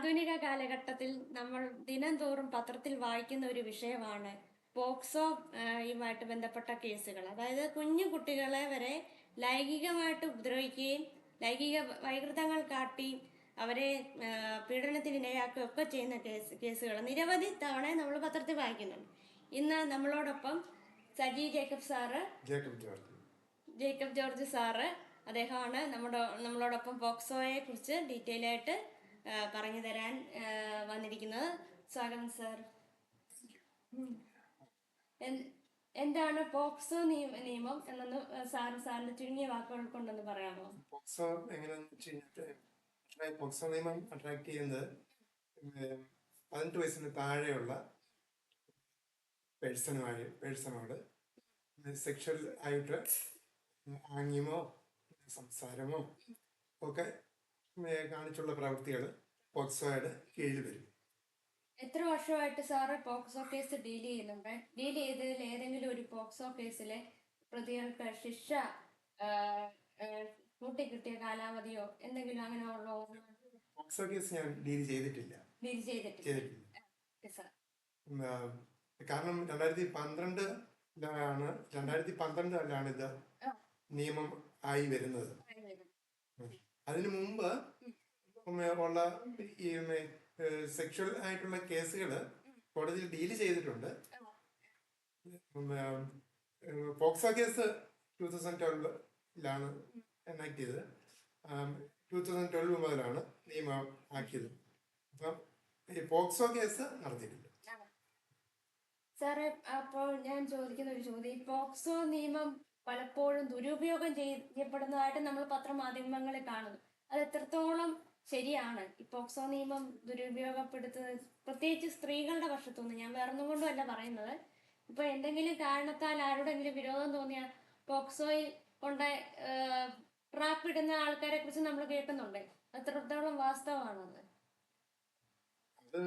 ആധുനിക കാലഘട്ടത്തിൽ നമ്മൾ ദിനംതോറും പത്രത്തിൽ വായിക്കുന്ന ഒരു വിഷയമാണ് പോക്സോ യുമായിട്ട് ബന്ധപ്പെട്ട കേസുകൾ. അതായത് കുഞ്ഞു കുട്ടികളെ വരെ ലൈംഗികമായിട്ട് ഉപദ്രവിക്കുകയും ലൈംഗിക വൈകൃതങ്ങൾ കാട്ടി അവരെ പീഡനത്തിന് ഇരയാക്കുകയും ഒക്കെ ചെയ്യുന്ന കേസുകൾ നിരവധി തവണ നമ്മൾ പത്രത്തിൽ വായിക്കുന്നുണ്ട്. ഇന്ന് നമ്മളോടൊപ്പം സജി ജേക്കബ് ജോർജ് സാറ് അദ്ദേഹമാണ് നമ്മളോടൊപ്പം പോക്സോയെ കുറിച്ച് ഡീറ്റെയിൽ ആയിട്ട് പറഞ്ഞു തരാൻ വന്നിരിക്കുന്നത്. സ്വാഗതം സർ. എന്താണ് പോക്സോ നിയമം എന്നൊന്ന് സാറിന്റെ ചുരുങ്ങിയ വാക്കുകൾ കൊണ്ടൊന്ന് പറയാമോ? പോക്സോ എങ്ങനെയാണെന്ന് പോക്സോ നിയമം അട്രാക്ട് ചെയ്യുന്നത് 18 വയസ്സിന് താഴെയുള്ള പേഴ്സണോട് സെക്ഷൽ ആയിട്ട് ആംഗ്യമോ സംസാരമോ ഒക്കെ കാണിച്ചുള്ള പ്രവൃത്തികൾ പോക്സോയുടെ കീഴിൽ വരും. എത്ര വർഷമായിട്ട് സാറ് പോക്സോ കേസ് ഡീൽ ചെയ്യുന്നുണ്ട്? ഡീൽ ചെയ്തതിൽ ഏതെങ്കിലും ഒരു പോക്സോ കേസിലെ പ്രതികൾക്ക് ശിക്ഷ കൂട്ടിക്കിട്ടിയ കാലാവധിയോ എന്തെങ്കിലും അങ്ങനെ ഉള്ളോ? പോക്സോ കേസ് ഞാൻ ഡീൽ ചെയ്തിട്ടില്ല. കാരണം 2012 ഇത് നിയമം ആയി വരുന്നത്. അതിനു മുമ്പ് ഉള്ള ഈ സെക്ഷൽ ആയിട്ടുള്ള കേസുകൾ കോടതിയിൽ ഡീൽ ചെയ്തിട്ടുണ്ട്. പോക്സോ കേസ് 2012 എനാക്ട് ചെയ്തത്. 2012 മുതലാണ് നിയമം ആക്കിയത്. അപ്പം ഈ പോക്സോ കേസ് നടത്തിയിട്ടുണ്ട്. സാറേ, അപ്പോൾ ഞാൻ ചോദിക്കുന്ന ഒരു ചോദ്യം, ഈ പോക്സോ നിയമം പലപ്പോഴും ദുരുപയോഗം ചെയ്യപ്പെടുന്നതായിട്ട് നമ്മൾ പത്രമാധ്യമങ്ങളിൽ കാണുന്നു. അത് എത്രത്തോളം ശരിയാണ്? ഈ പോക്സോ നിയമം ദുരുപയോഗപ്പെടുത്തുന്നത് പ്രത്യേകിച്ച് സ്ത്രീകളുടെ പക്ഷത്തുനിന്ന്, ഞാൻ വേറൊന്നും കൊണ്ടും അല്ല പറയുന്നത്. ഇപ്പൊ എന്തെങ്കിലും കാരണത്താൽ ആരോടെങ്കിലും വിരോധം തോന്നിയ പോക്സോയിൽ കൊണ്ട് ട്രാപ്പ് ഇടുന്ന ആൾക്കാരെ കുറിച്ച് നമ്മൾ കേൾക്കുന്നുണ്ട്. എത്രത്തോളം വാസ്തവമാണത്? അത്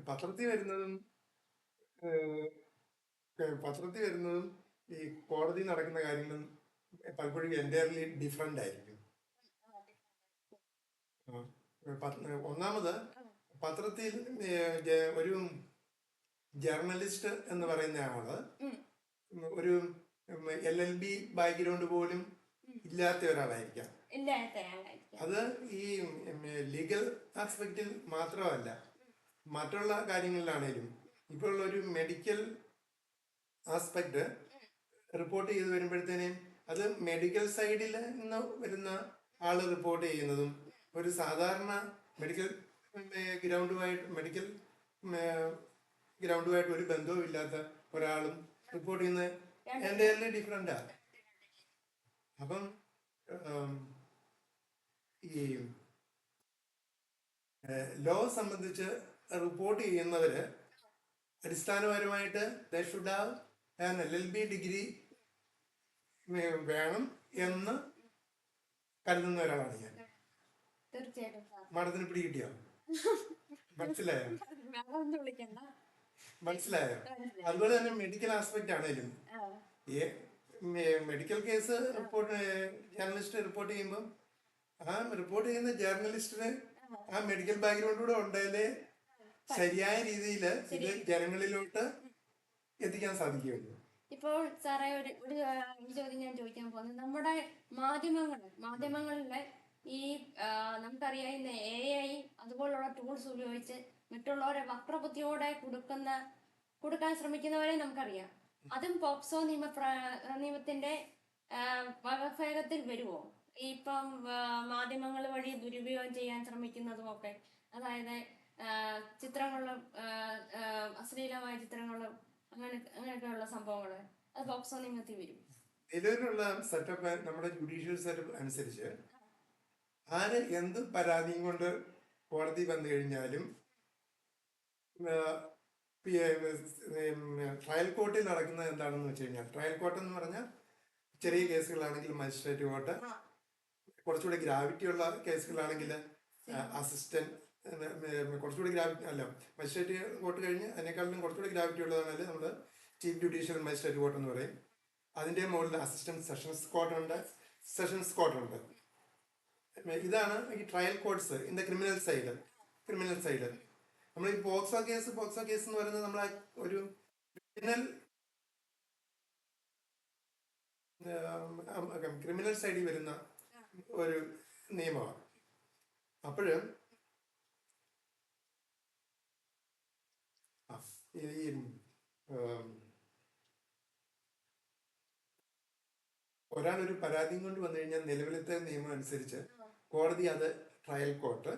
പത്രത്തിൽ വരുന്നതും ഈ കോടതി നടക്കുന്ന കാര്യങ്ങളും പലപ്പോഴും എൻറ്റയർലി ഡിഫറെന്റ് ആയിരിക്കും. ഒന്നാമത്, പത്രത്തിൽ ഒരു ജേർണലിസ്റ്റ് എന്ന് പറയുന്ന ആള് ഒരു LLB ബാക്ക്ഗ്രൗണ്ട് പോലും ഇല്ലാത്ത ഒരാളായിരിക്കാം. അത് ഈ ലീഗൽ ആസ്പെക്റ്റിൽ മാത്രമല്ല, മറ്റുള്ള കാര്യങ്ങളിലാണേലും ഇപ്പോൾ ഉള്ള ഒരു മെഡിക്കൽ ആസ്പെക്ട് റിപ്പോർട്ട് ചെയ്ത് വരുമ്പോഴത്തേനും അത് മെഡിക്കൽ സൈഡിൽ നിന്ന് വരുന്ന ആള് റിപ്പോർട്ട് ചെയ്യുന്നതും ഒരു സാധാരണ മെഡിക്കൽ ഗ്രൗണ്ടുമായിട്ട് ഒരു ബന്ധവും ഇല്ലാത്ത ഒരാളും റിപ്പോർട്ട് ചെയ്യുന്നത് എൻ്റയർലി ഡിഫറെൻ്റാണ്. അപ്പം ഈ ലോ സംബന്ധിച്ച് റിപ്പോർട്ട് ചെയ്യുന്നവര് അടിസ്ഥാനപരമായിട്ട് they should have an LLB degree വേണം എന്ന് കരുതുന്ന ഒരാളാണ് ഞാൻ. മാഡത്തിന് പിടികിട്ടിയോ? മനസ്സിലായോ? അതുപോലെ തന്നെ മെഡിക്കൽ ആസ്പെക്ട് ആണേലും മെഡിക്കൽ കേസ് ജേർണലിസ്റ്റ് റിപ്പോർട്ട് ചെയ്യുമ്പോൾ ആ റിപ്പോർട്ട് ചെയ്യുന്ന ജേർണലിസ്റ്റിന് ആ മെഡിക്കൽ ബാക്ക്ഗ്രൗണ്ടിലൂടെ ഉണ്ടെങ്കിലേ ശരിയായ രീതിയിൽ ഇത് ജനങ്ങളിലോട്ട് എത്തിക്കാൻ സാധിക്കുകയുള്ളൂ. ഇപ്പോൾ സാറേ, ഒരു ചോദ്യം ഞാൻ ചോദിക്കാൻ പോകുന്നത്, നമ്മുടെ മാധ്യമങ്ങളിലെ ഈ നമുക്കറിയാം ഇന്ന് AI അതുപോലുള്ള ടൂൾസ് ഉപയോഗിച്ച് മറ്റുള്ളവരെ വക്രബുദ്ധിയോടെ കൊടുക്കാൻ ശ്രമിക്കുന്നവരെ നമുക്കറിയാം. അതും പോക്സോ നിയമത്തിന്റെ വകഭേദത്തിൽ വരുമോ? ഇപ്പം മാധ്യമങ്ങൾ വഴി ദുരുപയോഗം ചെയ്യാൻ ശ്രമിക്കുന്നതും ഒക്കെ, അതായത് ചിത്രങ്ങളും അശ്ലീലമായ ചിത്രങ്ങളും അങ്ങനെയൊക്കെയുള്ള സംഭവങ്ങള്, അത് പോക്സോ നിയമത്തിൽ വരും. നിലവിലുള്ള സെറ്റപ്പ്, നമ്മുടെ ജുഡീഷ്യൽ സെറ്റപ്പ് അനുസരിച്ച് ആര് എന്ത് പരാതിയും കൊണ്ട് കോടതി വന്നു കഴിഞ്ഞാലും ട്രയൽ കോർട്ടിൽ നടക്കുന്നത് എന്താണെന്ന് വെച്ച് കഴിഞ്ഞാൽ, ട്രയൽ കോർട്ട് എന്ന് പറഞ്ഞാൽ ചെറിയ കേസുകളാണെങ്കിൽ മജിസ്ട്രേറ്റ് കോർട്ട്, കുറച്ചുകൂടി ഗ്രാവിറ്റി ഉള്ള കേസുകളാണെങ്കിൽ അസിസ്റ്റന്റ്, കുറച്ചുകൂടി ഗ്രാവിറ്റി അല്ല മജിസ്ട്രേറ്റ് കോർട്ട് കഴിഞ്ഞ് അതിനേക്കാളും കുറച്ചുകൂടി ഗ്രാവിറ്റി ഉള്ളതാണെങ്കിൽ നമ്മൾ ചീഫ് ജുഡീഷ്യൽ മജിസ്ട്രേറ്റ് കോർട്ട് എന്ന് പറയും. അതിൻ്റെ മുകളിൽ അസിസ്റ്റന്റ് സെഷൻസ് കോർട്ടുണ്ട്. ഇതാണ് ഈ trial കോർട്ട്സ് in the criminal side. Criminal side. നമ്മൾ ഈ പോക്സോ കേസ് എന്ന് പറയുന്നത് നമ്മളെ ഒരു ക്രിമിനൽ സൈഡിൽ വരുന്ന ഒരു നിയമമാണ്. അപ്പോഴ് ഈ ഒരാളൊരു പരാതിയും കൊണ്ട് വന്നു കഴിഞ്ഞാൽ നിലവിലത്തെ നിയമം അനുസരിച്ച് കോടതി അത് ട്രയൽ കോർട്ട്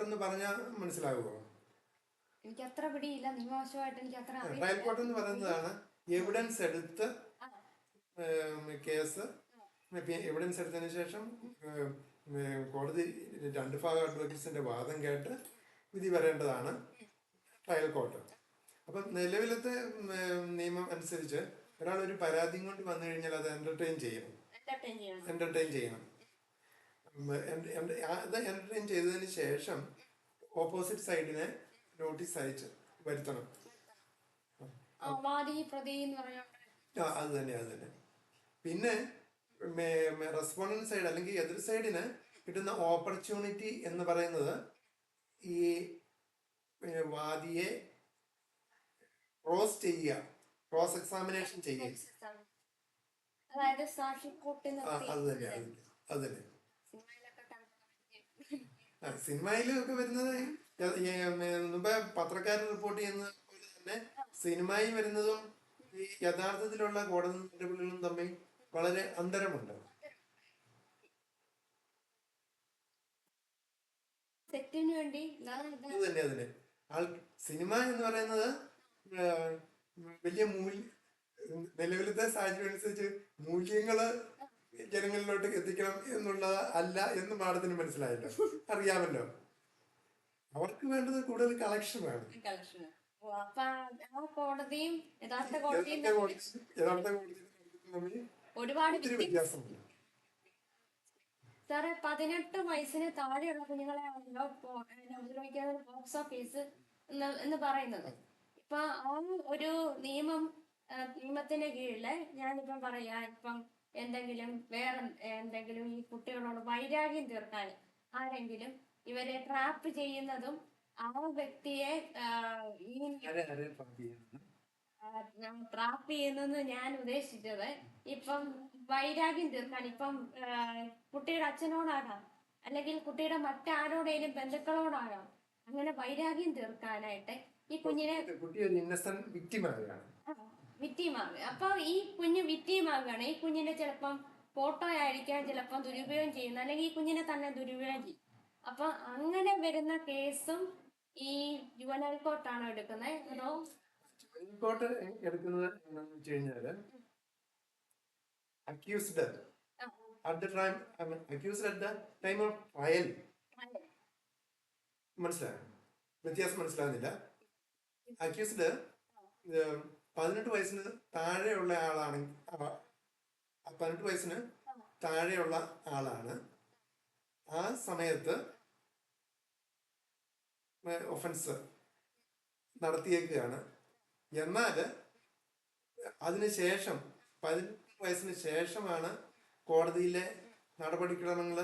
എന്ന് പറഞ്ഞാൽ മനസ്സിലാകുമോ? എനിക്ക് അത്ര പിടിയില്ല, നിയമവശമായിട്ട് എനിക്ക് അത്ര ട്രയൽ കോർട്ട് എന്ന് പറയുന്നതാണ് എവിഡൻസ് എടുത്ത് കേസ് എവിഡൻസ് എടുത്തതിന് ശേഷം കോടതി രണ്ട് ഭാഗം അഡ്വക്കേറ്റ്സിന്റെ വാദം കേട്ട് വിധി വരേണ്ടതാണ് ട്രയൽ കോർട്ട്. അപ്പം നിലവിലത്തെ നിയമം അനുസരിച്ച് ഒരാൾ ഒരു പരാതി കൊണ്ട് വന്നു കഴിഞ്ഞാൽ അത് എന്റർടൈൻ ചെയ്യണം. അത് എന്റർടൈൻ ചെയ്തതിന് ശേഷം ഓപ്പോസിറ്റ് സൈഡിനെ നോട്ടീസ് അയച്ച് വരുത്തണം. അത് തന്നെ. പിന്നെ റെസ്പോണ്ടന്റ് സൈഡ് അല്ലെങ്കിൽ എതിർ സൈഡിന് കിട്ടുന്ന ഓപ്പർച്യൂണിറ്റി എന്ന് പറയുന്നത് ഈ വാദിയെ ക്രോസ് എക്സാമിനേഷൻ ചെയ്യുക. അത് തന്നെ സിനിമയിലൊക്കെ വരുന്നത് മുമ്പേ പത്രക്കാരൻ റിപ്പോർട്ട് ചെയ്യുന്നത് പോലെ തന്നെ സിനിമയിൽ വരുന്നതും ഈ യഥാർത്ഥത്തിലുള്ള കോടതി നടപടികളും തമ്മിൽ വളരെ അന്തരമുണ്ട്. അത് തന്നെ സിനിമ എന്ന് പറയുന്നത് വലിയ നിലവിലത്തെ സാഹചര്യം അനുസരിച്ച് മൂല്യങ്ങള് ജനങ്ങളിലോട്ട് എത്തിക്കണം എന്നുള്ളത് അല്ല എന്ന് മാഡത്തിന് മനസ്സിലായല്ലോ, അറിയാമല്ലോ. അവർക്ക് വേണ്ടത് കൂടുതൽ കളക്ഷൻ വേണം. യഥാർത്ഥ കോടതിയും ഒരുപാട് വ്യത്യാസമുണ്ട്. സാറേ, 18 വയസ്സിന് താഴെയുള്ള കുഞ്ഞുങ്ങളെ ആണല്ലോ ഉപദ്രവിക്കുന്ന പോക്സോ കേസ് എന്ന് പറയുന്നത്. ഇപ്പൊ ആ ഒരു നിയമത്തിന് കീഴില് ഞാനിപ്പം പറയാ, ഇപ്പം വേറെ എന്തെങ്കിലും ഈ കുട്ടികളോട് വൈരാഗ്യം തീർക്കാൻ ആരെങ്കിലും ഇവരെ ട്രാപ്പ് ചെയ്യുന്നതും ആ വ്യക്തിയെ ട്രാപ്പ് ചെയ്യുന്നെന്ന് ഞാൻ ഉദ്ദേശിച്ചത് ഇപ്പം വൈരാഗ്യം തീർക്കാൻ, ഇപ്പം കുട്ടിയുടെ അച്ഛനോടാകാം അല്ലെങ്കിൽ കുട്ടിയുടെ മറ്റാരോടേലും ബന്ധുക്കളോടാകാം, അങ്ങനെ വൈരാഗ്യം തീർക്കാനായിട്ട് ഈ കുഞ്ഞിനെ വിക്ടിമാകുക. അപ്പൊ ഈ കുഞ്ഞ് വിക്ടിമാകുകയാണ്. ഈ കുഞ്ഞിന്റെ ചിലപ്പം ഫോട്ടോ ആയിരിക്കാം ചിലപ്പം ദുരുപയോഗം ചെയ്യുന്നത്, അല്ലെങ്കിൽ ഈ കുഞ്ഞിനെ തന്നെ ദുരുപയോഗം ചെയ്യും. അപ്പൊ അങ്ങനെ വരുന്ന കേസും ഈ ജുവനൈൽ കോർട്ടാണോ എടുക്കുന്നത് അതോ? ജുവനൈൽ കോർട്ട് എടുക്കുന്നത് എന്താണെന്ന് വെച്ച് കഴിഞ്ഞാല് accused at the time of trial. മനസ്സിലായോ? വ്യത്യാസം മനസ്സിലാകുന്നില്ല. അക്യൂസ്ഡ് 18 വയസ്സിന് താഴെയുള്ള ആളാണെങ്കിൽ 18 വയസ്സിന് താഴെയുള്ള ആളാണ്. ആ സമയത്ത് ഒഫൻസ് നടത്തിയേക്കുകയാണ്. എന്നാൽ അതിനുശേഷം 18 വയസ്സിന് ശേഷമാണ് കോടതിയിലെ നടപടിക്രമങ്ങൾ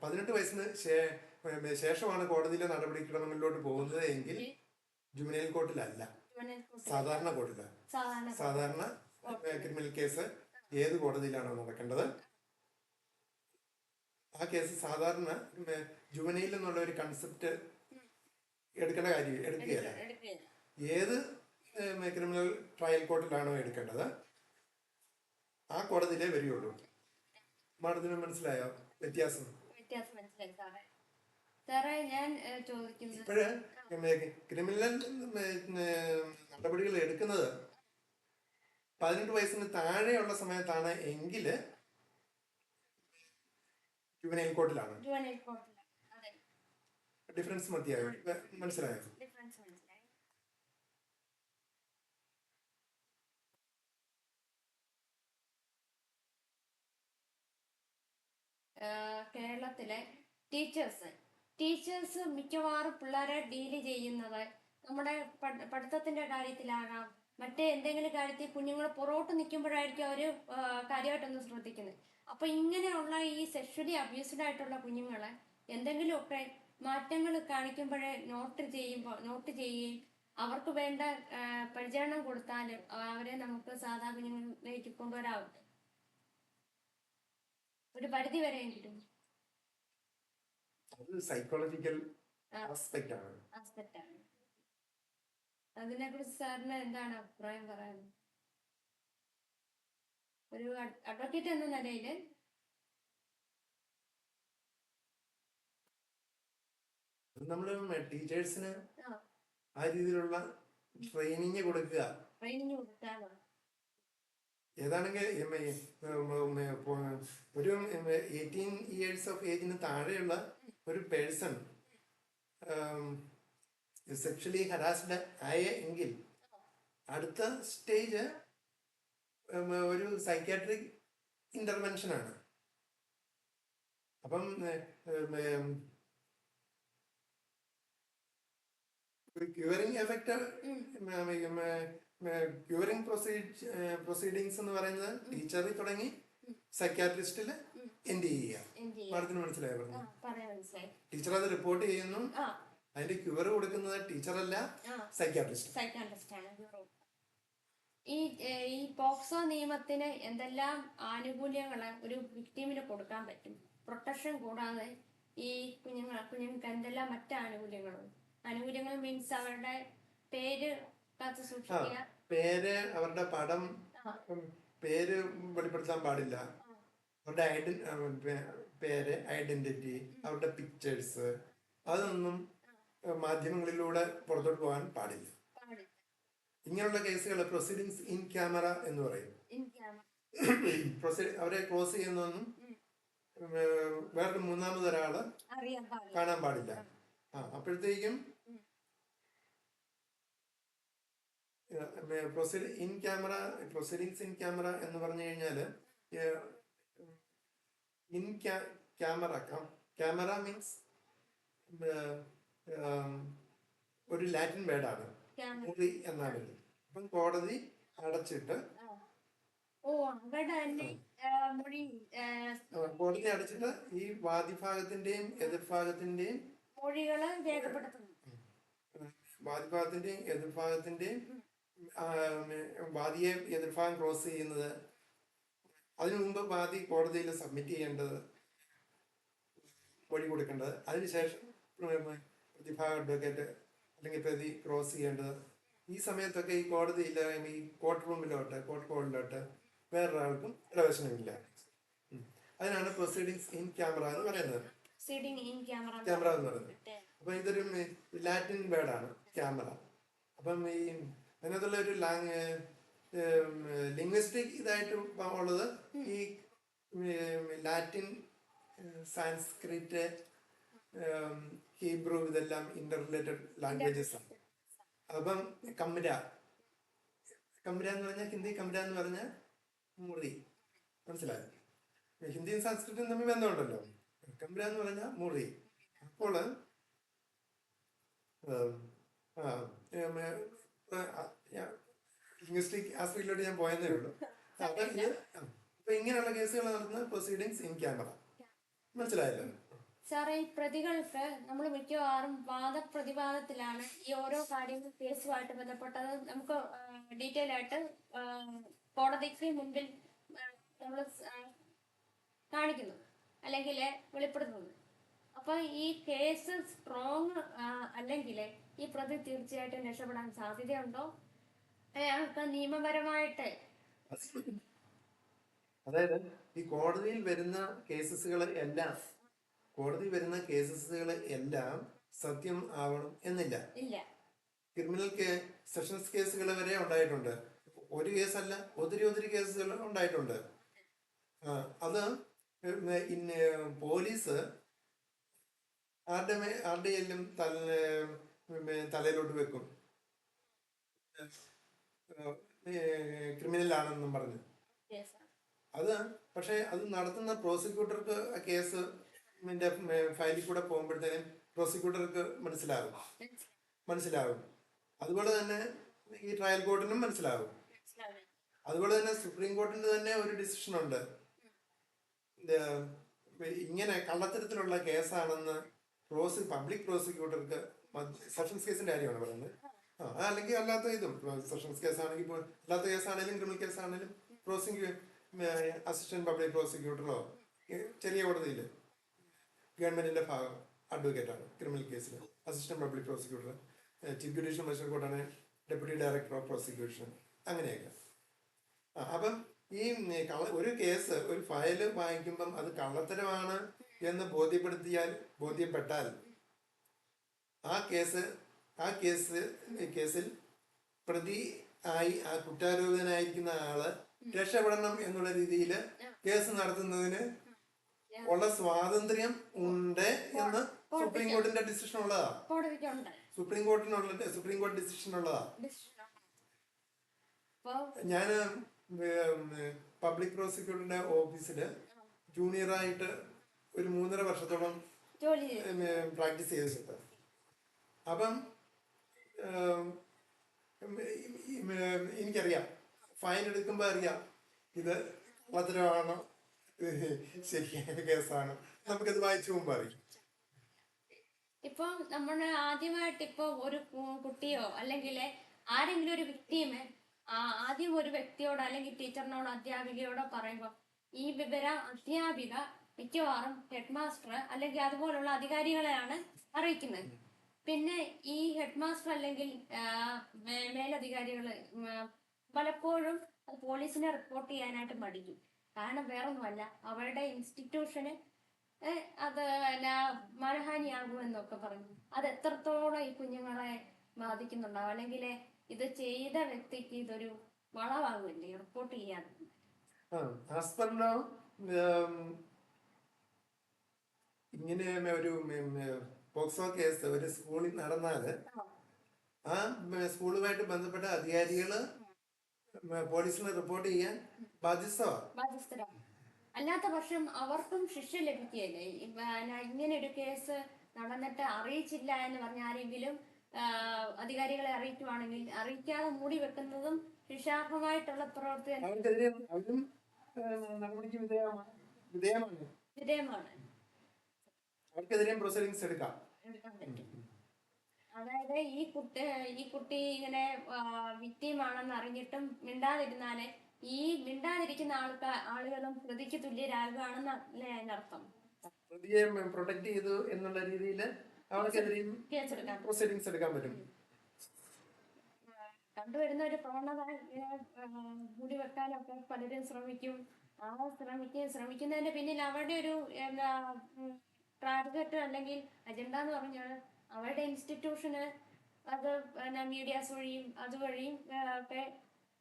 പതിനെട്ട് വയസ്സിന് ശേഷമാണ് കോടതിയിലെ നടപടിക്രമങ്ങളിലോട്ട് പോകുന്നത് എങ്കിൽ ജുവനൈൽ കോർട്ടിലല്ല, സാധാരണ കോർട്ടിലാണ്. സാധാരണ ക്രിമിനൽ കേസ് ഏത് കോടതിയിലാണോ നടക്കേണ്ടത് ആ കേസ് സാധാരണ ജുവനൈൽ എന്നുള്ള ഒരു കൺസെപ്റ്റ് എടുക്കുകയല്ല. ഏത് ക്രിമിനൽ ട്രയൽ കോർട്ടിലാണോ എടുക്കേണ്ടത് ആ കോടതിയിലേ വരികയുള്ളൂ. മാഡത്തിന് മനസ്സിലായോ വ്യത്യാസം? ഇപ്പോഴ് ക്രിമിനൽ നടപടികൾ എടുക്കുന്നത് 18 വയസ്സിന് താഴെയുള്ള സമയത്താണ് എങ്കിൽ ജുവനൈൽ കോർട്ടിലാണ്. ഡിഫറൻസ് മനസ്സിലായോ? കേരളത്തിലെ ടീച്ചേഴ്സ് മിക്കവാറും പിള്ളേരെ ഡീല് ചെയ്യുന്നത് നമ്മുടെ പഠിത്തത്തിന്റെ കാര്യത്തിലാകാം, മറ്റേ എന്തെങ്കിലും കാര്യത്തിൽ കുഞ്ഞുങ്ങൾ പുറകോട്ട് നിൽക്കുമ്പോഴായിരിക്കും അവര് കാര്യമായിട്ടൊന്ന് ശ്രദ്ധിക്കുന്നത്. അപ്പൊ ഇങ്ങനെയുള്ള ഈ സെക്ഷലി അബ്യൂസ്ഡ് ആയിട്ടുള്ള കുഞ്ഞുങ്ങളെ എന്തെങ്കിലുമൊക്കെ മാറ്റങ്ങൾ കാണിക്കുമ്പോഴേ നോട്ട് ചെയ്യുകയും അവർക്ക് വേണ്ട പരിചരണം കൊടുത്താൽ അവരെ നമുക്ക് സാധാ കുഞ്ഞുങ്ങളിലേക്ക് കൊണ്ടുവരാവും, ഒരു പരിധി വരെയെങ്കിലും. സൈക്കോളജിക്കൽ ആസ്പെക്ട് ആണ്. അതിനെ കുറിച്ച് സാറിന് എന്താണ് അഭിപ്രായം പറയാനുള്ളത്? ഒരു അഡ്വക്കേറ്റ് എന്ന നിലയില് നമ്മള് ടീച്ചേഴ്സിന് ആ രീതിയിലുള്ള ട്രെയിനിങ് കൊടുക്കുക. ഏതാണെങ്കിൽ ഒരു 18 ഇയേഴ്സ് ഓഫ് ഏജിന് താഴെയുള്ള ഒരു പേഴ്സൺ സെക്ഷലി ഹരാസ്ഡ് ആയ എങ്കിൽ അടുത്ത സ്റ്റേജ് ഒരു സൈക്യാട്രിക് ഇന്റർവെൻഷൻ ആണ്. അപ്പം ക്യൂറിംഗ് എഫക്ട്, ക്യൂറിംഗ് പ്രൊസീഡിങ്സ് എന്ന് പറയുന്നത് ടീച്ചറിൽ തുടങ്ങി സൈക്യാട്രിസ്റ്റില് എൻഡ് ചെയ്യുക. മാഡത്തിന് മനസ്സിലായോ? ടീച്ചർ അത് റിപ്പോർട്ട് ചെയ്യുന്നു, അതിന്റെ ക്യൂർ കൊടുക്കുന്നത് ടീച്ചറല്ല, സൈക്യാട്രിസ്റ്റ് ആണ്. ഈ പോക്സോ നിയമത്തിന് എന്തെല്ലാം ആനുകൂല്യങ്ങള് ഒരു വിക്ടിമിന് കൊടുക്കാൻ പറ്റും? പ്രൊട്ടക്ഷൻ കൂടാതെ ഈ കുഞ്ഞുങ്ങൾക്ക് എന്തെല്ലാം മറ്റ് ആനുകൂല്യങ്ങൾ മീൻസ് അവരുടെ പേര് കാത്തു സൂക്ഷിക്കുക, പേര്, അവരുടെ പടം, പേര് വെളിപ്പെടുത്താൻ പാടില്ല, അവരുടെ പേര്, ഐഡന്റിറ്റി, അവരുടെ പിക്ചേഴ്സ്, അതൊന്നും മാധ്യമങ്ങളിലൂടെ പുറത്തോട്ട് പോകാൻ പാടില്ല. ഇങ്ങനെയുള്ള കേസുകൾ പ്രൊസീഡിങ്സ് ഇൻ ക്യാമറ എന്ന് പറയും. അവരെ ക്ലോസ് ചെയ്യുന്നൊന്നും വേറൊരു മൂന്നാമതൊരാള് കാണാൻ പാടില്ല. അപ്പോഴത്തേക്കും പ്രൊസീഡിങ്സ് ഇൻ ക്യാമറ എന്ന് പറഞ്ഞു കഴിഞ്ഞാല് ക്യാമറ മീൻസ് ഒരു ലാറ്റിൻ വേർഡാണ്, മുറി എന്നാണ്. അപ്പം കോടതി അടച്ചിട്ട് ഈ വാദിഭാഗത്തിന്റെയും എതിർഭാഗത്തിന്റെയും വാദിയെ എതിർഭാഗം ക്രോസ് ചെയ്യുന്നത്, അതിനു മുമ്പ് വാദി കോടതിയിൽ സബ്മിറ്റ് ചെയ്യേണ്ടത്, മൊഴി കൊടുക്കേണ്ടത്, അതിനുശേഷം പ്രതിഭാഗ അഡ്വക്കേറ്റ് അല്ലെങ്കിൽ പ്രതി ക്രോസ് ചെയ്യേണ്ടത്. ഈ സമയത്തൊക്കെ ഈ കോടതിയില്ല, ഈ കോർട്ട് ഹാളിലോട്ട് വേറൊരാൾക്കും പ്രവേശനമില്ല. അതിനാണ് പ്രൊസീഡിങ്സ് ഇൻ ക്യാമറ എന്ന് പറയുന്നത്. ക്യാമറ എന്ന് പറയുന്നത്. അപ്പൊ ഇതൊരു ലാറ്റിൻ വേർഡാണ് ക്യാമറ. അപ്പം ഈ അതിനകത്തുള്ള ഒരു ലിംഗ്വിസ്റ്റിക് ഇതായിട്ട് ഉള്ളത് ഈ ലാറ്റിൻ, സാൻസ്ക്രിറ്റ്, ഹീബ്രു, ഇതെല്ലാം ഇന്റർ റിലേറ്റഡ് ലാംഗ്വേജസ് ആണ്. അപ്പം കമ്ര എന്ന് പറഞ്ഞാൽ ഹിന്ദി, കമ്ര എന്ന് പറഞ്ഞാൽ മുറി, മനസ്സിലായോ? ഹിന്ദിയും സംസ്കൃതവും തമ്മിൽ ബന്ധമുണ്ടല്ലോ. കമ്ര എന്ന് പറഞ്ഞാൽ മുറി. അപ്പോൾ ലിംഗ്വിസ്റ്റിക് ആസ്പെക്റ്റിലോട്ട് ഞാൻ പോയെന്നേ ഉള്ളൂ. അപ്പൊ ഇങ്ങനെയുള്ള കേസുകൾ നടത്തുന്ന പ്രൊസീഡിങ്സ് ഇൻ ക്യാമറ, മനസ്സിലായല്ലോ? സാറേ, ഈ പ്രതികൾക്ക് നമ്മൾ മിക്കവാറും വാദപ്രതിവാദത്തിലാണ് ഈ ഓരോ കാര്യങ്ങൾ കേസുമായിട്ട് ബന്ധപ്പെട്ടത് നമുക്ക് ഡീറ്റെയിൽ ആയിട്ട് കോടതിക്ക് മുൻപിൽ നമ്മൾ കാണിക്കുന്നു അല്ലെങ്കിൽ വെളിപ്പെടുത്തുന്നു. അപ്പൊ ഈ കേസ് സ്ട്രോങ് അല്ലെങ്കിൽ ഈ പ്രതി തീർച്ചയായിട്ടും രക്ഷപ്പെടാൻ സാധ്യതയുണ്ടോ? അയാൾക്ക് നിയമപരമായിട്ട്, അതായത് ഈ കോടതിയിൽ വരുന്ന കേസുകൾ എല്ലാം സത്യം ആവണം എന്നില്ല. ക്രിമിനൽ സെഷൻസ് കേസുകൾ വരെ ഉണ്ടായിട്ടുണ്ട്. ഒരു കേസല്ല, ഒത്തിരി കേസുകൾ ഉണ്ടായിട്ടുണ്ട്. അത് പോലീസ് ആരുടെയെല്ലാം തലയിലോട്ട് വെക്കും, ക്രിമിനൽ ആണെന്നും പറഞ്ഞു. അത് പക്ഷെ അത് നടത്തുന്ന പ്രോസിക്യൂട്ടർക്ക് ആ കേസ് ഫയലിൽ കൂടെ പോകുമ്പോഴത്തേനും പ്രോസിക്യൂട്ടർക്ക് മനസ്സിലാകും. അതുപോലെ തന്നെ ഈ ട്രയൽ കോർട്ടിനും മനസ്സിലാകും. അതുപോലെ തന്നെ സുപ്രീം കോർട്ടിന്റെ തന്നെ ഒരു ഡിസിഷൻ ഉണ്ട്. ഇത് ഇങ്ങനെ കള്ളത്തരത്തിലുള്ള കേസാണെന്ന് പബ്ലിക് പ്രോസിക്യൂട്ടർക്ക് സെഷൻസ് കേസിന്റെ കാര്യമാണ് പറയുന്നത്. അല്ലെങ്കിൽ അല്ലാത്ത ഇതും സെഷൻസ് കേസാണെങ്കിൽ ഇപ്പോൾ അല്ലാത്ത കേസാണെങ്കിലും ക്രിമിനൽ കേസാണെങ്കിലും അസിസ്റ്റന്റ് പബ്ലിക് പ്രോസിക്യൂട്ടറോ ചെറിയ കോടതിയിൽ ഗവൺമെന്റിന്റെ ഭാഗം അഡ്വക്കേറ്റാണ് ക്രിമിനൽ കേസിൽ assistant public prosecutor, chief judicial magistrate കോർട്ടാണ് ഡെപ്യൂട്ടി ഡയറക്ടർ ഓഫ് പ്രോസിക്യൂഷൻ, അങ്ങനെയൊക്കെ. അപ്പം ഈ ഒരു കേസ് ഒരു ഫയല് വാങ്ങിക്കുമ്പം അത് കള്ളത്തരമാണ് എന്ന് ബോധ്യപ്പെട്ടാൽ കേസിൽ പ്രതി ആയി ആ കുറ്റാരോപിതനായിരിക്കുന്ന ആള് രക്ഷപ്പെടണം എന്നുള്ള രീതിയിൽ കേസ് നടത്തുന്നതിന് ഉള്ള സ്വാതന്ത്ര്യം ഉണ്ട് എന്ന് സുപ്രീം കോർട്ടിന്റെ ഡിസിഷൻ ഉള്ളതാ. സുപ്രീം കോടതി ഡിസിഷൻ ഉള്ളതാ. ഞാൻ പബ്ലിക് പ്രോസിക്യൂട്ടറിന്റെ ഓഫീസില് ജൂനിയറായിട്ട് ഒരു 3.5 വർഷത്തോളം പ്രാക്ടീസ് ചെയ്തിട്ടുണ്ട്. അപ്പം എനിക്കറിയാം, ഫൈൻ എടുക്കുമ്പോൾ അറിയാം ഇത് ഭദ്രമാണോ ശരിയായ കേസാണ്. നമുക്കത് വായിച്ചു മുമ്പ് അറിയാം. ഇപ്പൊ നമ്മൾ ആദ്യമായിട്ട് ഇപ്പൊ ഒരു കുട്ടിയോ അല്ലെങ്കിൽ ആരെങ്കിലും ഒരു വ്യക്തിയുമേ ആദ്യം ഒരു വ്യക്തിയോട് അല്ലെങ്കിൽ ടീച്ചറിനോടോ അധ്യാപികയോടോ പറയുമ്പോൾ ഈ വിവരം അധ്യാപിക മിക്കവാറും ഹെഡ് മാസ്റ്റർ അല്ലെങ്കിൽ അതുപോലുള്ള അധികാരികളെയാണ് അറിയിക്കുന്നത്. പിന്നെ ഈ ഹെഡ് മാസ്റ്റർ അല്ലെങ്കിൽ മേലധികാരികള് പലപ്പോഴും അത് പോലീസിനെ റിപ്പോർട്ട് ചെയ്യാനായിട്ട് മടിക്കും. കാരണം വേറൊന്നുമല്ല, അവരുടെ ഇൻസ്റ്റിറ്റ്യൂഷന് അത് മാനഹാനിയാകുമെന്നൊക്കെ പറഞ്ഞു. അത് എത്രത്തോളം ഈ കുഞ്ഞുങ്ങളെ ബാധിക്കുന്നുണ്ടാവും, അല്ലെങ്കിൽ ഇത് ചെയ്ത വ്യക്തിക്ക് ഇതൊരു വളവാകുമല്ലേ റിപ്പോർട്ട് ചെയ്യാൻ. ഇങ്ങനെ ഒരു പോക്സോ കേസ് ഒരു സ്കൂളിൽ നടന്നാല് ആ സ്കൂളുമായിട്ട് ബന്ധപ്പെട്ട അധികാരികള് പോലീസിനെ റിപ്പോർട്ട് ചെയ്യാൻ ബാധ്യസ്ഥരാ. അല്ലാത്ത പക്ഷം അവർക്കും ശിക്ഷ ലഭിക്കുകയല്ലേ. ഇങ്ങനെ ഒരു കേസ് നടന്നിട്ട് അറിയിച്ചില്ല എന്ന് പറഞ്ഞ ആരെങ്കിലും അധികാരികളെ അറിയിക്കുവാണെങ്കിൽ അറിയിക്കാതെ മൂടി വെക്കുന്നതും ശിക്ഷാർഹമായിട്ടുള്ള പ്രവർത്തനം വിധേയമാണ്. അവർക്കെതിരെയും പ്രൊസീഡിങ്സ് എടുക്കാം. അതായത് ഈ കുട്ടി ഇങ്ങനെ വിക്ടിമാണെന്ന് അറിഞ്ഞിട്ടും മിണ്ടാതിരുന്നാല് ഈ മിണ്ടാതിരിക്കുന്ന ആളുകളും പ്രതിക്ക് തുല്യരാകുകയാണെന്നല്ലേ അതിനർത്ഥം. പ്രതിയെ പ്രൊട്ടക്ട് ചെയ്തു എന്നുള്ള രീതിയിൽ അവർക്കെതിരെയും പ്രൊസീഡിങ്സ് എടുക്കാൻ പറ്റും. കണ്ടുവരുന്ന ഒരു പ്രവണത മൂടി വെക്കാനൊക്കെ പലരും ശ്രമിക്കും. ശ്രമിക്കുന്നതിന്റെ പിന്നിൽ അവരുടെ ഒരു ടാർഗറ്റ് അല്ലെങ്കിൽ അജണ്ട എന്ന് പറഞ്ഞാൽ അവരുടെ ഇൻസ്റ്റിറ്റ്യൂഷന് അത് മീഡിയാസ് വഴിയും അതുവഴിയും ഒക്കെ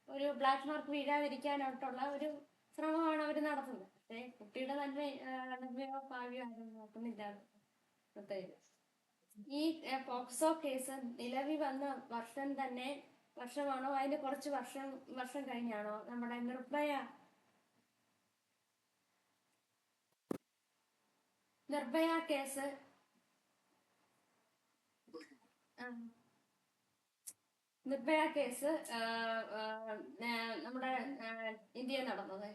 ഒരു ബ്ലാക്ക് മാർക്ക് വീഴാതിരിക്കാനായിട്ടുള്ള ഒരു ശ്രമമാണ് അവർ നടത്തുന്നത്. പക്ഷേ കുട്ടിയുടെ നന്മയോ ഭാവിയോ ആരും നോക്കുന്നില്ല. ഈ പോക്സോ കേസ് നിലവിൽ വന്ന വർഷമാണോ അതിന് കുറച്ച് വർഷം കഴിഞ്ഞാണോ നമ്മുടെ നിർഭയ കേസ് നമ്മുടെ ഇന്ത്യയിൽ നടന്നത്?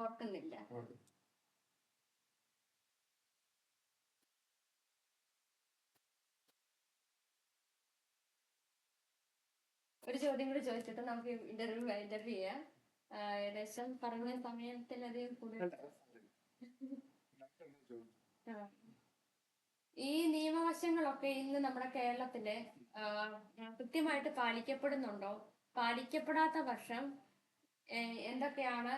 ഓർക്കുന്നില്ല. ഒരു ചോദ്യം കൂടി ചോദിച്ചിട്ട് നമുക്ക് ഇന്റർവ്യൂ ചെയ്യാം. ഏകദേശം പറഞ്ഞ സമയത്തിലധികം കൂടുതൽ. ഈ നിയമവശങ്ങളൊക്കെ ഇന്ന് നമ്മുടെ കേരളത്തില് കൃത്യമായിട്ട് പാലിക്കപ്പെടുന്നുണ്ടോ? പാലിക്കപ്പെടാത്ത പക്ഷം എന്തൊക്കെയാണ്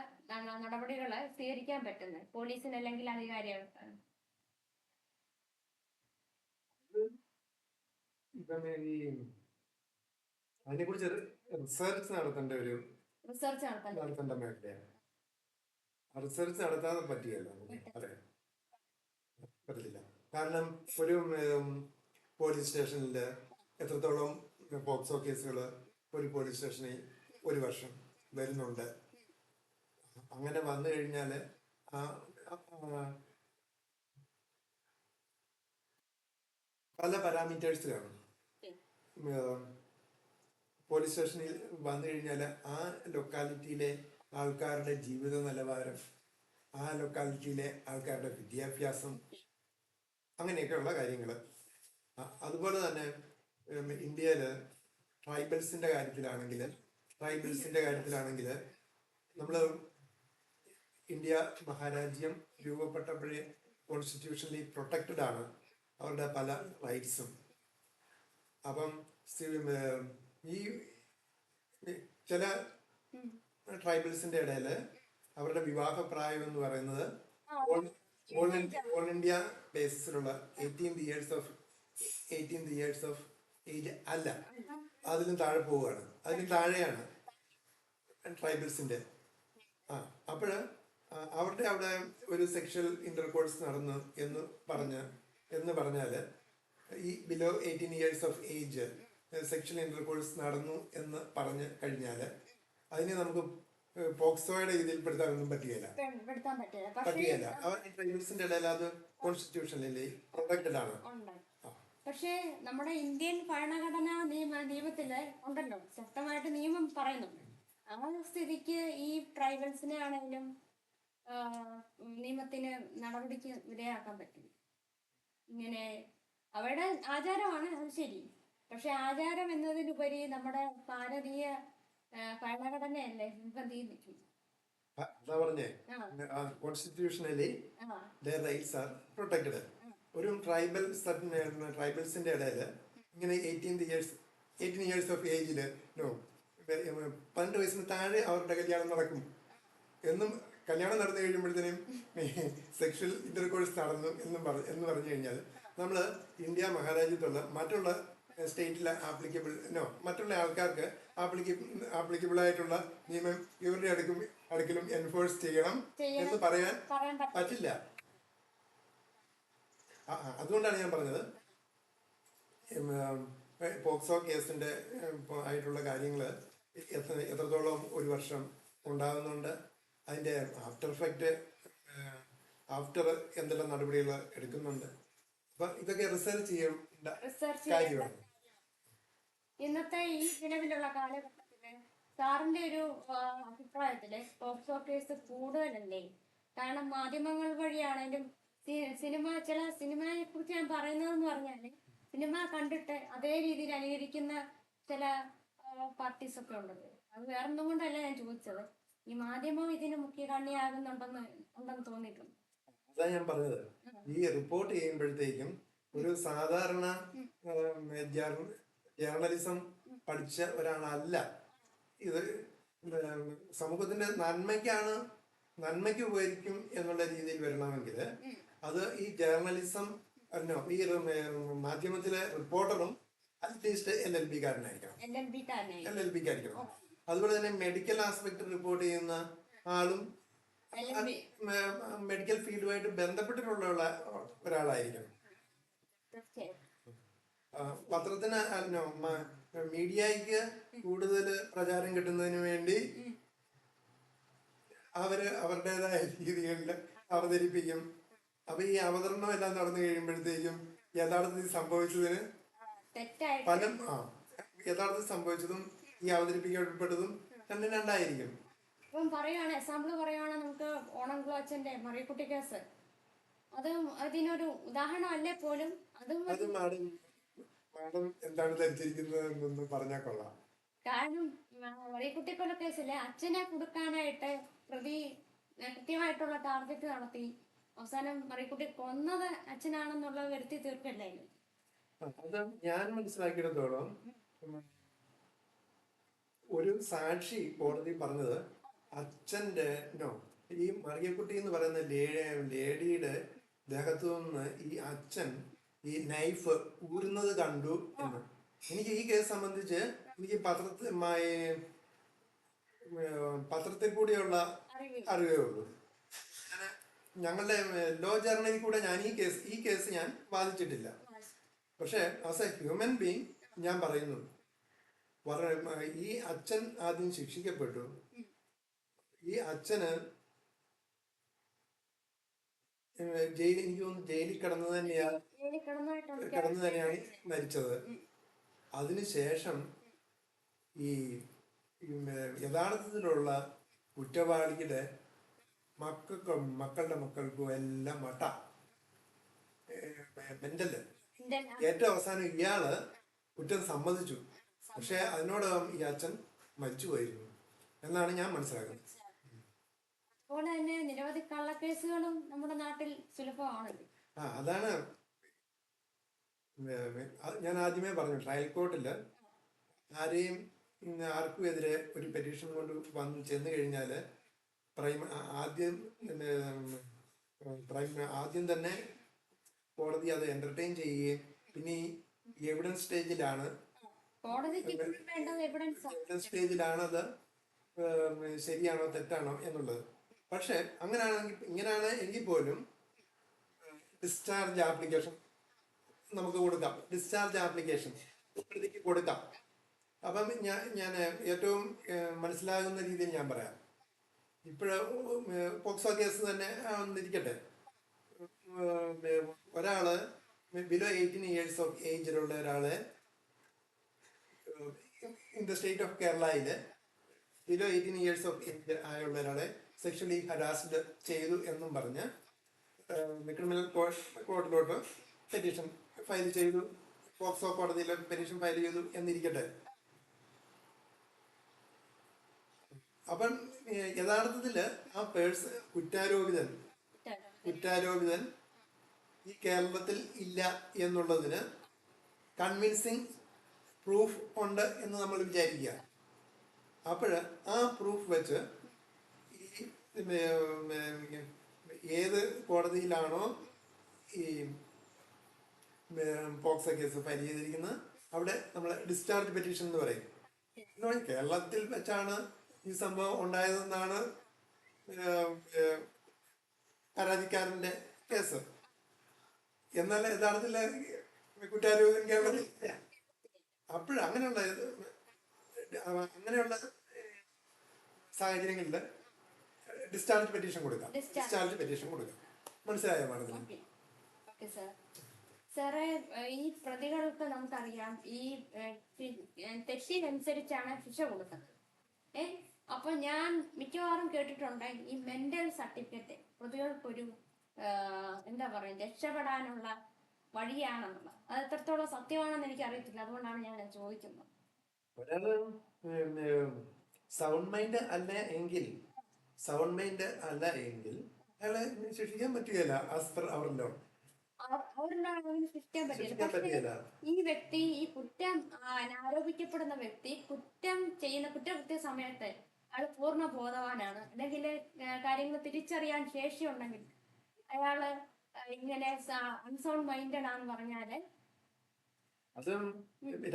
നടപടികൾ സ്വീകരിക്കാൻ പറ്റുന്നത് പോലീസിന് അല്ലെങ്കിൽ അധികാരികൾക്ക്? അതിനെ കുറിച്ച് റിസർച്ച് നടത്തേണ്ട മേഖലയാണ്. റിസർച്ച് നടത്താതെ പറ്റില്ല. കാരണം ഒരു പോലീസ് സ്റ്റേഷനിൽ എത്രത്തോളം പോക്സോ കേസുകൾ ഒരു പോലീസ് സ്റ്റേഷനിൽ ഒരു വർഷം വരുന്നുണ്ട്. അങ്ങനെ വന്നു കഴിഞ്ഞാൽ പല പാരാമീറ്റേഴ്സിലാണ്. പോലീസ് സ്റ്റേഷനിൽ വന്നു കഴിഞ്ഞാൽ ആ ലൊക്കാലിറ്റിയിലെ ആൾക്കാരുടെ ജീവിത നിലവാരം, ആ ലൊക്കാലിറ്റിയിലെ ആൾക്കാരുടെ വിദ്യാഭ്യാസം, അങ്ങനെയൊക്കെയുള്ള കാര്യങ്ങൾ. അതുപോലെ തന്നെ ഇന്ത്യയിൽ ട്രൈബൽസിന്റെ കാര്യത്തിലാണെങ്കിൽ നമ്മൾ ഇന്ത്യ മഹാരാജ്യം രൂപപ്പെട്ടപ്പോഴേ കോൺസ്റ്റിറ്റ്യൂഷനലി പ്രൊട്ടക്റ്റഡ് ആണ് അവരുടെ പല റൈറ്റ്സും. അപ്പം ഈ ചില ട്രൈബൽസിന്റെ ഇടയിൽ അവരുടെ വിവാഹ പ്രായം എന്ന് പറയുന്നത് ഓൾ ഇന്ത്യ ബേസിസിലുള്ള 18th ഇയേഴ്സ് ഓഫ് ഏജ് അല്ല, അതിലും താഴെ പോവുകയാണ്, അതിലും താഴെയാണ് ട്രൈബൽസിന്റെ. അപ്പോഴ് അവരുടെ അവിടെ ഒരു സെക്ഷൽ ഇന്റർകോഴ്സ് നടന്നു എന്ന് പറഞ്ഞാല് ഈ below 18 years of age sexual intercourse നടന്നു എന്ന് പറഞ്ഞു കഴിഞ്ഞാല് അതിനെ നമുക്ക് പോക്സോയുടെ ഇതിൽ പെടുത്താനൊന്നും പറ്റുകയില്ല. അവർ ട്രൈബൽസിന്റെ ഇടയിൽ അത് കോൺസ്റ്റിറ്റ്യൂഷനിൽ പ്രൊട്ടക്റ്റഡ് ആണ്. പക്ഷേ നമ്മുടെ ഇന്ത്യൻ ഭരണഘടനാ നിയമത്തില് ഉണ്ടല്ലോ, ശക്തമായിട്ട് നിയമം പറയുന്നുണ്ട്. ആ സ്ഥിതിക്ക് ഈ ട്രൈബൽസിനെ ആണെങ്കിലും നിയമത്തിന് നടപടിക്ക് വിധേയമാക്കാൻ പറ്റും. ഇങ്ങനെ അവരുടെ ആചാരമാണ്, അത് ശരി. പക്ഷെ ആചാരം എന്നതിനുപരി നമ്മുടെ ഭാരതീയ ഭരണഘടനയല്ലേ നിർബന്ധിക്കും. അതാ പറഞ്ഞേ, കോൺസ്റ്റിറ്റ്യൂഷനലി റൈറ്റ്സ് ആർ പ്രൊട്ടക്റ്റഡ്. ഒരു ട്രൈബൽസിന്റെ ഇടയിൽ ഇങ്ങനെ 18 ഇയേഴ്സ് ഓഫ് ഏജില് 12 വയസ്സിന് താഴെ അവരുടെ കല്യാണം നടക്കും എന്നും, കല്യാണം നടന്നു കഴിയുമ്പോഴത്തേനും സെക്ഷൽ ഇന്റർകോഴ്സ് നടന്നു എന്ന് പറഞ്ഞു കഴിഞ്ഞാൽ നമ്മൾ ഇന്ത്യ മഹാരാജ്യത്തുള്ള മറ്റുള്ള സ്റ്റേറ്റിലെ മറ്റുള്ള ആൾക്കാർക്ക് ആപ്ലിക്കബിൾ ആയിട്ടുള്ള നിയമം ഇവരുടെ അടുക്കലും എൻഫോഴ്സ് ചെയ്യണം എന്ന് പറയാൻ പറ്റില്ല. അതുകൊണ്ടാണ് ഞാൻ പറഞ്ഞത് പോക്സോ കേസിന്റെ ആയിട്ടുള്ള കാര്യങ്ങൾ എത്രത്തോളം ഒരു വർഷം ഉണ്ടാകുന്നുണ്ട്, അതിന്റെ ആഫ്റ്റർ എന്തെല്ലാം നടപടികൾ എടുക്കുന്നുണ്ട്. അപ്പൊ ഇതൊക്കെ റിസർച്ച് ചെയ്യേണ്ട കാര്യമാണ്. ഇന്നത്തെ ഈ നിലവിലുള്ള കാലഘട്ടത്തില് സാറിന്റെ ഒരു അഭിപ്രായത്തില് പോക്സോ കേസ് കൂടുതലല്ലേ? കാരണം മാധ്യമങ്ങൾ വഴിയാണെങ്കിലും ചില സിനിമയെ കുറിച്ച് ഞാൻ പറയുന്നതെന്ന് പറഞ്ഞാല്, സിനിമ കണ്ടിട്ട് അതേ രീതിയിൽ അനുകരിക്കുന്ന ചില പാർട്ടീസ് ഒക്കെ ഉണ്ടല്ലോ. അത് വേറൊന്നും കൊണ്ടല്ല ഞാൻ ചോദിച്ചത്, ഈ മാധ്യമം ഇതിന് മുഖ്യ കണ്ണിയാകുന്നുണ്ടെന്ന് തോന്നിയിട്ടുണ്ട്. അതാ ഞാൻ പറഞ്ഞത്, ഈ റിപ്പോർട്ട് ചെയ്യുമ്പോഴത്തേക്കും ഒരു സാധാരണ ജേർണലിസം പഠിച്ച ഒരാളല്ല ഇത്. സമൂഹത്തിന്റെ നന്മയ്ക്ക് ഉപകരിക്കും എന്നുള്ള രീതിയിൽ വരണമെങ്കിൽ അത് ഈ ജേർണലിസം ഈ മാധ്യമത്തിലെ റിപ്പോർട്ടറും അറ്റ്ലീസ്റ്റ് LLB കാരനായിരിക്കണം. അതുപോലെ തന്നെ മെഡിക്കൽ ആസ്പെക്ട് റിപ്പോർട്ട് ചെയ്യുന്ന ആളും മെഡിക്കൽ ഫീൽഡുമായിട്ട് ബന്ധപ്പെട്ടിട്ടുള്ള ഒരാളായിരിക്കണം. പത്രത്തിന് മീഡിയയ്ക്ക് കൂടുതൽ പ്രചാരം കിട്ടുന്നതിന് വേണ്ടി അവരുടേതായ രീതികളിൽ അവതരിപ്പിക്കും. അപ്പൊ ഈ അവതരണം എല്ലാം നടന്നു കഴിയുമ്പോഴത്തേക്കും യഥാർത്ഥത്തിൽ സംഭവിച്ചതും ഈ അവതരിപ്പിക്കപ്പെട്ടതും രണ്ടായിരിക്കും. ഇപ്പം എക്സാമ്പിൾ പറയുവാണ് നമുക്ക് ഓണംകുളം അച്ഛന്റെ മറിയക്കുട്ടി കേസ്, അതിനൊരു ഉദാഹരണം അല്ലേ പോലും. മാഡം എന്താണ് ധരിച്ചിരിക്കുന്നത് എന്നൊന്ന് പറഞ്ഞാൽ കൊള്ളാം. കാരണം മറിയക്കുട്ടി കൊല കേസില് അച്ഛനെ കൊടുക്കാനായിട്ട് പ്രതി കൃത്യമായിട്ടുള്ള ടാർഗറ്റ് നടത്തി അവസാനം മറിയക്കുട്ടി കൊന്നത് അച്ഛനാണെന്നുള്ള വരുത്തി തീർക്കല്ലായിരുന്നു. അത് ഞാൻ മനസ്സിലാക്കിയിടത്തോളം ഒരു സാക്ഷി കോടതി പറഞ്ഞത് അച്ഛന്റെ ഈ മറിയക്കുട്ടി എന്ന് പറയുന്ന ലേഡിയുടെ ദേഹത്തു നിന്ന് ഈ അച്ഛൻ ഈ നൈഫ് ഊരുന്നത് കണ്ടു എന്ന്. എനിക്ക് ഈ കേസ് സംബന്ധിച്ച് എനിക്ക് പത്രത്തിൽ കൂടിയുള്ള അറിവേ ഉള്ളൂ. ഞങ്ങളുടെ ലോ ജേർണലിൽ കൂടെ ഞാൻ ഈ കേസ് ഞാൻ വാദിച്ചിട്ടില്ല. പക്ഷെ ആസ് എ ഹ്യൂമൻ ബീങ് ഞാൻ പറയുന്നു, ഈ അച്ഛൻ ആദ്യം ശിക്ഷിക്കപ്പെട്ടു. ഈ അച്ഛന് എനിക്ക് തോന്നുന്നു ജയിലിൽ കിടന്നു തന്നെയാണ് ജയിലിൽ കിടന്നതായിട്ടാണ് എനിക്ക് കിടന്നു തന്നെയാണ് അറിയാൻ മരിച്ചത്. ഉം. അതിനുശേഷം ഈ യഥാർത്ഥത്തിലുള്ള കുറ്റവാളിയുടെ മക്കളുടെ മക്കൾക്കും എല്ലാം മെന്റല്. ഇന്ത്യൻ ഏറ്റവും അവസാനം ഇയാള് കുറ്റം സമ്മതിച്ചു, പക്ഷെ അതിനോട് ഈ അച്ഛൻ മരിച്ചു പോയിരുന്നു എന്നാണ് ഞാൻ മനസ്സിലാക്കുന്നത്. അതുപോലെ തന്നെ നിരവധി കള്ളക്കേസുകളും നമ്മുടെ നാട്ടിൽ സുലഭമാണല്ലോ. അതാണ് ഞാൻ ആദ്യമേ പറഞ്ഞു, ട്രയൽ കോർട്ടില് ആരെയും ആർക്കും എതിരെ ഒരു പെറ്റീഷൻ കൊണ്ട് വന്ന് ചെന്ന് കഴിഞ്ഞാല് ആദ്യം ആദ്യം തന്നെ കോടതി അത് എന്റർടൈൻ ചെയ്യുകയും പിന്നെ ഈ എവിഡൻസ് സ്റ്റേജിലാണ് എവിഡൻസ് സ്റ്റേജിലാണത് ശരിയാണോ തെറ്റാണോ എന്നുള്ളത്. പക്ഷെ ഇങ്ങനെയാണ് എങ്കിൽ പോലും ഡിസ്ചാർജ് ആപ്ലിക്കേഷൻ നമുക്ക് കൊടുക്കാം. ഡിസ്ചാർജ് ആപ്ലിക്കേഷൻ പ്രതിക്ക് കൊടുക്കാം. അപ്പം ഞാൻ ഏറ്റവും മനസ്സിലാകുന്ന രീതിയിൽ ഞാൻ പറയാം. പോക്സോ കേസ് തന്നെ ഒന്നിരിക്കട്ടെ, ഒരാള് ബിലോ 18 years ഓഫ് ഏജിലുള്ള ഒരാളെ ഇൻ ദ സ്റ്റേറ്റ് ഓഫ് കേരളയില് ബിലോ 18 years ഓഫ് ഏജ് ആയുള്ള ഒരാളെ സെക്ഷലി ഹരാസ്ഡ് ചെയ്തു എന്നും പറഞ്ഞ് ക്രിമിനൽ കോർട്ടിലോട്ട് പെറ്റീഷൻ ഫയൽ ചെയ്തു, പോക്സോ കോടതിയിൽ പെറ്റീഷൻ ഫയൽ ചെയ്തു എന്നിരിക്കട്ടെ. അപ്പം യഥാർത്ഥത്തില് ആ കുറ്റാരോപിതൻ ഈ കേരളത്തിൽ ഇല്ല എന്നുള്ളതിന് കൺവിൻസിങ് പ്രൂഫ് ഉണ്ട് എന്ന് നമ്മൾ വിചാരിക്കുക. അപ്പോൾ ആ പ്രൂഫ് വെച്ച് ഏത് കോടതിയിലാണോ ഈ പോക്സോ കേസ് ഫയൽ ചെയ്തിരിക്കുന്നത് അവിടെ നമ്മൾ ഡിസ്ചാർജ് പെറ്റീഷൻ എന്ന് പറയും. കേരളത്തിൽ വെച്ചാണ് ഈ സംഭവം ഉണ്ടായതെന്നാണ് പരാതിക്കാരന്റെ കേസ്. എന്നാൽ യഥാർത്ഥത്തിൽ കുറ്റാരോപിതൻ കേരളത്തിൽ അങ്ങനെയുള്ള സാഹചര്യങ്ങളിൽ ഡിസ്ചാർജ് പെറ്റീഷൻ കൊടുക്കാം. മനസ്സിലായോ മാഡത്തിന്? സാറേ, ഈ പ്രതികൾക്ക് നമുക്കറിയാം ഈ തെറ്റിനനുസരിച്ചാണ് ശിക്ഷ കൊടുക്കുന്നത്. അപ്പൊ ഞാൻ മിക്കവാറും കേട്ടിട്ടുണ്ട് ഈ മെന്റൽ സർട്ടിഫിക്കറ്റ് പ്രതികൾക്കൊരു എന്താ പറയുക രക്ഷപ്പെടാനുള്ള വഴിയാണെന്നുള്ളത്. അത് എത്രത്തോളം സത്യമാണെന്ന് എനിക്ക് അറിയത്തില്ല, അതുകൊണ്ടാണ് ഞാൻ ചോദിക്കുന്നത്. ഒരാള് സൗണ്ട് മൈൻഡ് അല്ല എങ്കിൽ അയാളെ ശിക്ഷിക്കാൻ പറ്റുകയില്ല. ആസ് പെർ അവർ ലോ ശിക്ഷിക്കാൻ പറ്റില്ല. ഈ വ്യക്തി, ഈ കുറ്റം ആരോപിക്കപ്പെടുന്ന വ്യക്തി കുറ്റം ചെയ്യുന്ന കുറ്റകൃത്യ സമയത്ത് അയാൾ പൂർണ്ണ ബോധവാനാണ്, അല്ലെങ്കിൽ കാര്യങ്ങൾ തിരിച്ചറിയാൻ ശേഷിയുണ്ടെങ്കിൽ അയാള് ഇങ്ങനെ അൺസൗണ്ട് മൈൻഡഡ് ആണെന്ന് പറഞ്ഞാല് അത്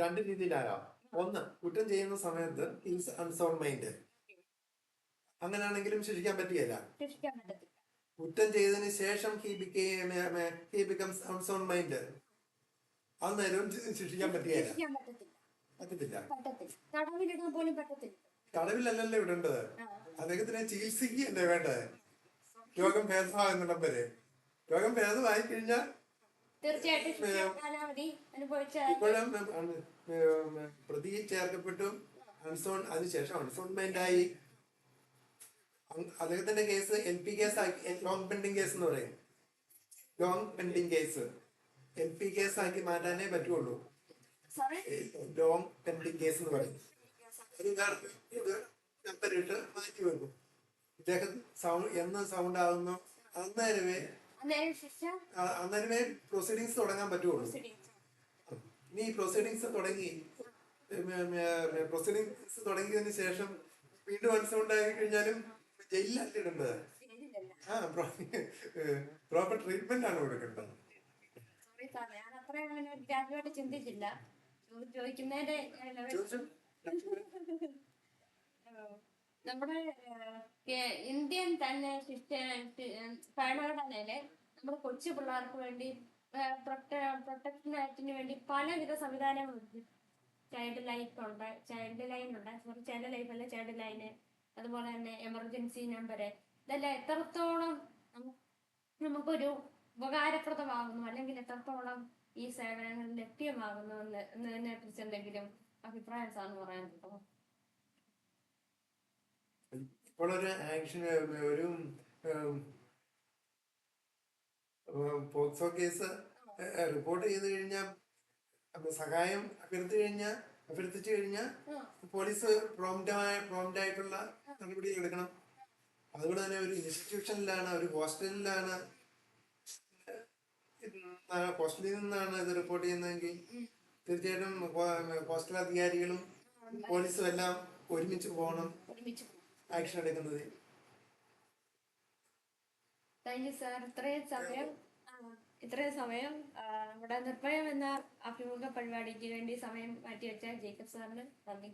രണ്ട് രീതിയിലാകാം. ഒന്ന്, കുറ്റം ചെയ്യുന്ന സമയത്ത് ഈസ് അൺസൗണ്ട് മൈൻഡ്, അങ്ങനെയാണെങ്കിലും ശിക്ഷിക്കാൻ പറ്റുകയില്ല. കുറ്റം ചെയ്തതിന് ശേഷം ഹി ബിക്കംസ് അൺസൗണ്ട് മൈൻഡ്, അന്നേരം ശിക്ഷിക്കാൻ പറ്റുകയില്ല. തടവിലല്ലല്ലോ ഇടേണ്ടത്, അദ്ദേഹത്തിനെ ചികിത്സിക്കുകയല്ലേ വേണ്ടത്. രോഗം ഭേദമാകുന്നിടം വരെ. രോഗം ഭേദമായി കഴിഞ്ഞാൽ ഇപ്പോഴും പ്രതി ചേർക്കപ്പെട്ടു അതിനുശേഷം അൺസൗണ്ട് മൈൻഡായി. അദ്ദേഹത്തിന്റെ കേസ് LP കേസാക്കി, ലോങ് പെൻഡിങ് കേസ് എന്ന് പറയും. ലോങ് പെൻഡിങ് കേസ് LP കേസാക്കി മാറ്റാനേ പറ്റുള്ളൂ. ലോങ് പെൻഡിങ് കേസ് എന്ന് പറയും. ഇത് നമ്പറിട്ട് മാറ്റി വെക്കും. ഇദ്ദേഹം എന്ന് സൗണ്ട് ആകുന്നു അന്നേരമേ പ്രൊസീഡിങ്സ് തുടങ്ങാൻ പറ്റുള്ളൂ. ഇനി പ്രൊസീഡിങ്സ് തുടങ്ങിയതിന് ശേഷം വീണ്ടും അൺസൗണ്ട് ആയി കഴിഞ്ഞാലും ജയിലിലല്ല ഇടേണ്ടത്. പ്രോപ്പർ ട്രീറ്റ്മെന്റ് ആണ് കൊടുക്കേണ്ടത്. ചിന്തിച്ചില്ല ചോദിക്കുന്നതിന്റെ നമ്മുടെ ഇന്ത്യൻ തന്നെ ഭരണഘടനയില് നമ്മുടെ കൊച്ചു പിള്ളേർക്ക് വേണ്ടി പ്രൊട്ടക്ഷൻ ആക്ടിന് വേണ്ടി പലവിധ സംവിധാനങ്ങളുണ്ട്. ചൈൽഡ് ലൈന്, അതുപോലെ തന്നെ എമർജൻസി നമ്പര്, ഇതെല്ലാം എത്രത്തോളം നമുക്കൊരു ഉപകാരപ്രദമാകുന്നു, അല്ലെങ്കിൽ എത്രത്തോളം ഈ സേവനങ്ങൾ ലഭ്യമാകുന്നു എന്നതിനെ കുറിച്ച് എന്തെങ്കിലും അഭിപ്രായം സാറിന് പറയാനുണ്ടോ? ഇപ്പോൾ ഒരു ആക്ഷൻ ഒരു പോക്സോ കേസ് റിപ്പോർട്ട് ചെയ്ത് കഴിഞ്ഞാൽ സഹായം അഭ്യർത്ഥിച്ചു കഴിഞ്ഞാൽ പോലീസ് പ്രോംപ്റ്റ് ആയിട്ടുള്ള നടപടി എടുക്കണം. അതുപോലെ തന്നെ ഒരു ഇൻസ്റ്റിറ്റ്യൂഷനിലാണ്, ഒരു ഹോസ്റ്റലിലാണ്, ഹോസ്റ്റലിൽ നിന്നാണ് ഇത് റിപ്പോർട്ട് ചെയ്യുന്നതെങ്കിൽ തീർച്ചയായിട്ടും ഹോസ്റ്റൽ അധികാരികളും പോലീസും എല്ലാം ഒരുമിച്ച് പോകണം ആക്ഷൻ എടുക്കുന്നത്. Thank you sir. ഇത്രയും സമയം നമ്മുടെ നിർഭയം എന്ന അഭിമുഖ പരിപാടിക്ക് വേണ്ടി സമയം മാറ്റിവെച്ച ജേക്കബ് സാറിന് നന്ദി.